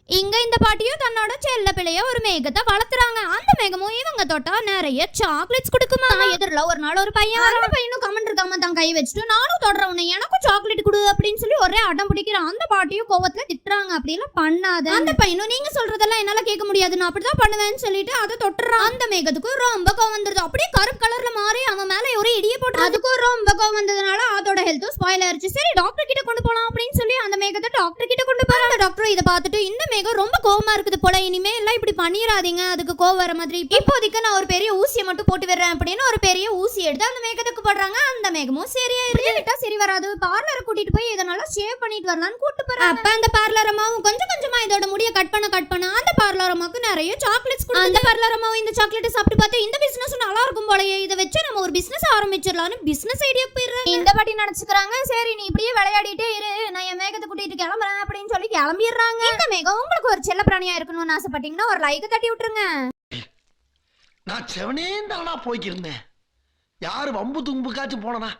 இங்க இந்த பாட்டியும் தன்னோட செல்ல பிள்ளைய ஒரு மேகத்தை வளர்த்துறாங்க. அந்த மேகமும் இவங்க தொட்டா நிறைய சாக்லேட்ஸ் கொடுக்குமா. எதிரில் ஒரு நாள் ஒரு பையன், அந்த பையனும் கமெண்ட் இருக்காம தான் கை வச்சுட்டு நானும் தொடர உன்னை எனக்கும் சாக்லேட் கொடு அப்படின்னு சொல்லி ஒரே அடம் பிடிக்கிறான். அந்த பாட்டியும் கோவத்துல திட்டுறாங்க, அப்படியெல்லாம் பண்ணாத. அந்த பையனும் நீங்க சொல்றதெல்லாம் என்னால கேட்க முடியாது, நான் அப்படிதான் பண்ணுவேன்னு சொல்லிட்டு அதை தொட்டுறான். அந்த மேகத்துக்கும் ரொம்ப கோவம் வந்துருது, அப்படியே கருப்பு கலர்ல மாறி அவன் மேல ஒரு இடிய போட்டு அதுக்கும் ரொம்ப கோவம் வந்ததுனால அதோட ஹெல்த்தும் ஸ்பாயில் ஆயிருச்சு. சரி டாக்டர் கிட்ட கொண்டு போலாம் அப்படின்னு சொல்லி அந்த மேகத்தை டாக்டர் கிட்ட கொண்டு போறாங்க. டாக்டர் இதை பார்த்துட்டு இந்த மேகம் ரொம்ப கோவமா இருக்குது போல, இனிமே எல்லாம் இப்படி பண்ணிராதீங்க, அதுக்கு கோவம் வர மாதிரி இப்போதைக்கு நான் ஒரு பெரிய ஊசியை மட்டும் போட்டு விடுறேன் அப்படின்னு ஒரு பெரிய ஊசி எடுத்து அந்த மேகத்துக்கு போடுறாங்க. அந்த மேகமும் சரியா சரி வராது, பார்லரை கூட்டிட்டு போய் இதனால ஷேவ் பண்ணிட்டு வரலாம்னு கூட்டு போறாங்க. அப்ப அந்த பார்லர் அம்மாவும் கொஞ்சம் கொஞ்சமா இதோட முடிய கட் பண்ண அந்த பார்லர் அம்மாவுக்கு நிறைய சாக்லேட்ஸ் கொடுத்து அந்த பார்லர் அம்மாவும் இந்த சாக்லேட்டை சாப்பிட்டு பார்த்து இந்த பிசினஸ் நல்லா இருக்கும் போலயே, இதை வச்சு நம்ம ஒரு பிசினஸ் ஆரம்பிச்சிடலாம்னு பிசினஸ் ஐடியா போயிடுறாங்க. இந்த பாட்டி நினைச்சுக்கிறாங்க, சரி நீ இப்படியே விளையாடிட்டே இரு, நான் என் மேகத்தை கூட்டிட்டு கிளம்புறேன் அப்படின்னு சொல்லி கிளம்பிடுறாங்க. இந்த மேகம் உங்களுக்கு ஒரு செல்ல பிராணியா இருக்கணும்னு ஆசைப்பட்டீங்கன்னா ஒரு லைக் தட்டி விட்டுருங்க. நான் செவனே தானா போய்க்கிருந்தேன், யாரு வம்பு தும்புக்காச்சும் போனா